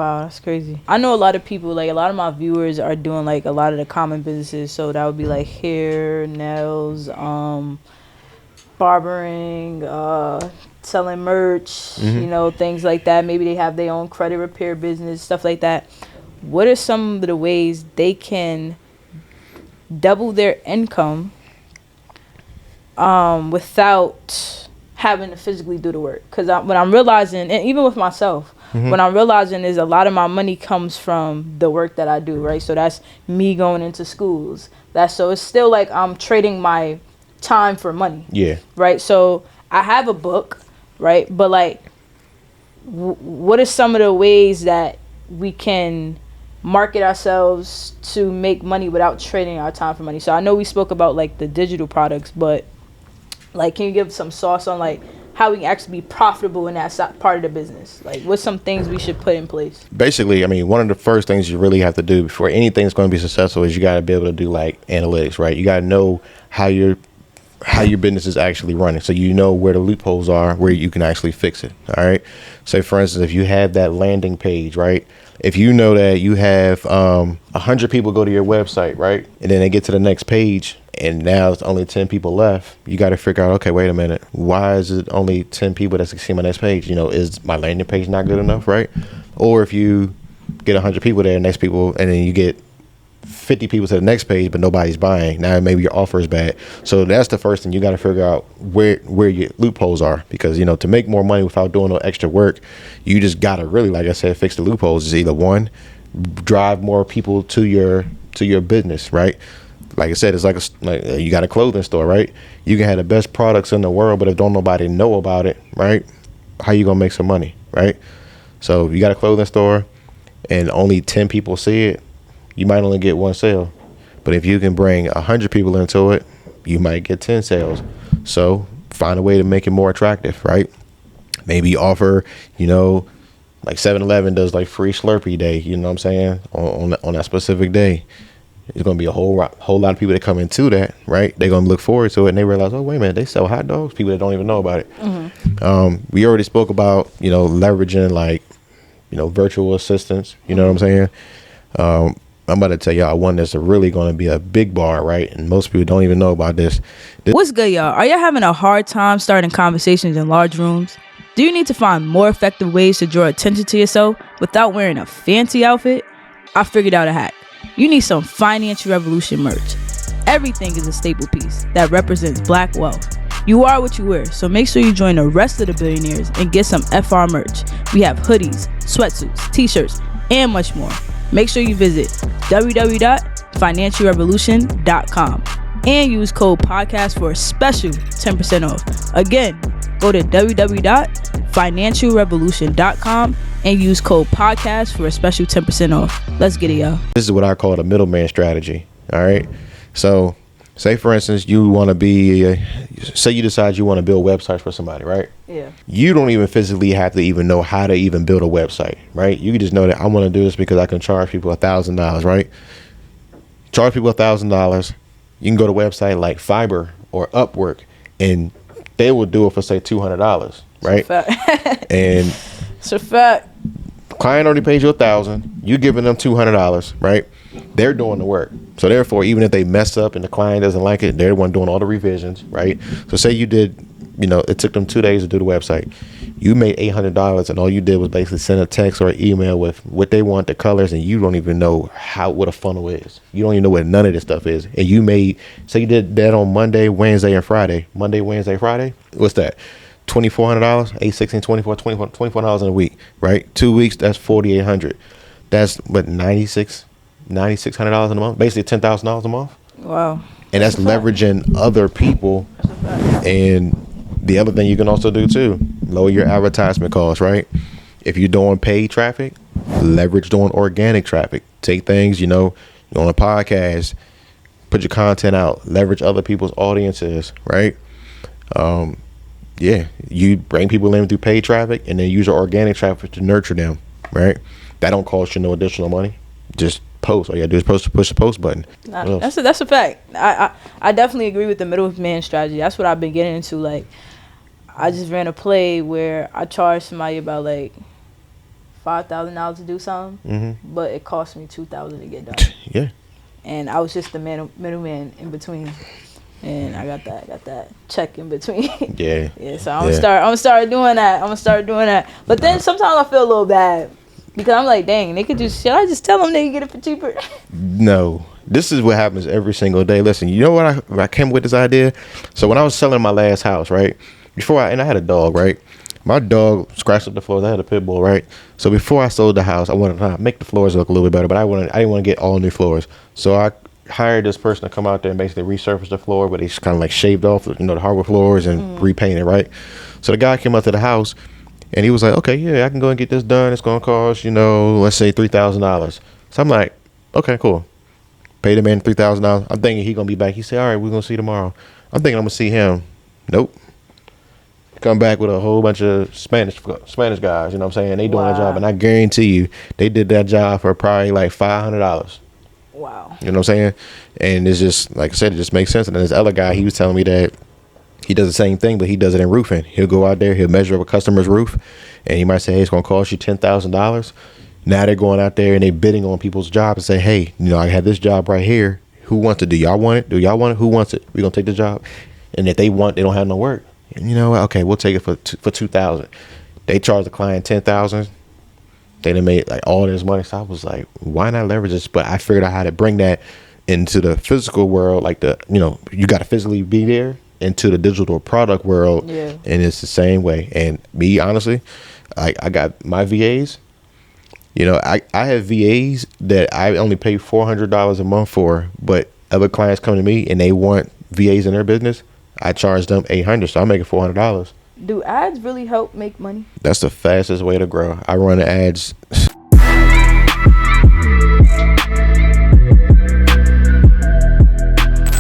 Wow, that's crazy. I know a lot of people, like a lot of my viewers are doing like a lot of the common businesses. So that would be like hair, nails, barbering, selling merch, things like that. Maybe they have their own credit repair business, stuff like that. What are some of the ways they can double their income without having to physically do the work? Because what I'm realizing, and even with myself, what I'm realizing is a lot of my money comes from the work that I do, right? So that's me going into schools. So it's still like I'm trading my time for money. Yeah. Right? So I have a book, right? But like, what are some of the ways that we can market ourselves to make money without trading our time for money? So I know we spoke about like the digital products, but like, can you give some sauce on like how we can actually be profitable in that part of the business? Like, what's some things we should put in place? Basically, I mean, one of the first things you really have to do before anything's going to be successful is you got to be able to do like analytics, right? You got to know how your business is actually running, so you know where the loopholes are, where you can actually fix it. All right. So for instance, if you have that landing page, right? If you know that you have 100 people go to your website, right, and then they get to the next page and now it's only 10 people left, you got to figure out, okay, wait a minute, why is it only 10 people that see my next page? Is my landing page not good enough, right? Or if you get 100 people there, next people, and then you get 50 people to the next page, but nobody's buying. Now maybe your offer is bad. So that's the first thing you got to figure out, where your loopholes are, because to make more money without doing no extra work, you just got to really, like I said, fix the loopholes. Is either one, drive more people to your business, right? Like I said, it's like you got a clothing store, right? You can have the best products in the world, but if don't nobody know about it, right, how you gonna make some money, right? So if you got a clothing store and only 10 people see it, you might only get one sale. But if you can bring 100 people into it, you might get 10 sales. So find a way to make it more attractive, right? Maybe offer, like 7-Eleven does like free Slurpee day, you know what I'm saying? On that specific day. There's going to be a whole lot of people that come into that, right? They're going to look forward to it, and they realize, oh, wait a minute, they sell hot dogs? People that don't even know about it. We already spoke about, leveraging like, virtual assistants, you know what I'm saying? I'm about to tell y'all one that's really going to be a big bar, right? And most people don't even know about this. What's good, y'all? Are y'all having a hard time starting conversations in large rooms? Do you need to find more effective ways to draw attention to yourself without wearing a fancy outfit? I figured out a hack. You need some Financial Revolution merch. Everything is a staple piece that represents Black wealth. You are what you wear, so make sure you join the rest of the billionaires and get some FR merch. We have hoodies, sweatsuits, t-shirts, and much more. Make sure you visit www.financialrevolutionn.com and use code podcast for a special 10% off. Again, go to www.financialrevolutionn.com and use code podcast for a special 10% off. Let's get it, y'all. This is what I call the middleman strategy. All right. So say, for instance, you want to say you decide you want to build websites for somebody, right? Yeah. You don't even physically have to even know how to even build a website, right? You can just know that I want to do this because I can charge people $1,000, right? Charge people $1,000. You can go to a website like Fiverr or Upwork, and they will do it for, say, $200, right? And it's a fact. Client already paid you $1,000. You giving them $200, right? They're doing the work. So therefore, even if they mess up and the client doesn't like it, they're the one doing all the revisions, right? So say you did, it took them 2 days to do the website. You made $800, and all you did was basically send a text or an email with what they want, the colors, and you don't even know what a funnel is. You don't even know what none of this stuff is. And you say you did that on Monday, Wednesday, and Friday. Monday, Wednesday, Friday. What's that? $2,400, 8, 16, 24, $24 in a week, right? 2 weeks, that's $4,800. That's what, $9,600 in a month, basically $10,000 a month. Wow. And that's leveraging other people. And the other thing you can also do too, lower your advertisement costs, right? If you're doing paid traffic, leverage doing organic traffic. Take things, you're on a podcast, put your content out, leverage other people's audiences, right? Yeah, you bring people in through paid traffic and then use your organic traffic to nurture them, right? That don't cost you no additional money. Just post. All you gotta do is push the post button. That's a fact. I definitely agree with the middleman strategy. That's what I've been getting into. Like, I just ran a play where I charged somebody about like $5,000 to do something, but it cost me $2,000 to get done. Yeah. And I was just the middleman in between, and I got that check in between. Yeah. Yeah. So I'm gonna start doing that. But then sometimes I feel a little bad because I'm like, dang, should I just tell them they can get it for cheaper? No. This is what happens every single day. Listen, you know what I came with this idea? So when I was selling my last house, right? I had a dog, right? My dog scratched up the floors. I had a pit bull, right? So before I sold the house, I wanted to make the floors look a little bit better, but I didn't want to get all new floors. So I hired this person to come out there and basically resurface the floor, but they just kind of like shaved off, the hardwood floors and repainted, right? So the guy came out to the house and he was like, okay, yeah, I can go and get this done. It's going to cost, let's say $3,000. So I'm like, okay, cool. Paid the man $3,000. I'm thinking he going to be back. He said, all right, we're going to see tomorrow. I'm thinking I'm going to see him. Nope. Come back with a whole bunch of Spanish guys, you know what I'm saying? They doing a job, and I guarantee you they did that job for probably like $500. Wow. You know what I'm saying? And it's just, like I said, it just makes sense. And then this other guy, he was telling me that he does the same thing, but he does it in roofing. He'll go out there, he'll measure up a customer's roof, and he might say, hey, it's going to cost you $10,000. Now they're going out there and they bidding on people's jobs and say, hey, I had this job right here. Who wants it? Do y'all want it? Who wants it? We're going to take the job. And if they don't have no work. And okay, we'll take it for $2,000. They charge the client $10,000. They done made like all this money. So I was like, why not leverage this? But I figured out how to bring that into the physical world, like you got to physically be there, into the digital product world. Yeah. And it's the same way. And me, honestly, I got my VAs. I have VAs that I only pay $400 a month for, but other clients come to me and they want VAs in their business. I charge them $800, so I'm making $400. Do ads really help make money? That's the fastest way to grow. I run ads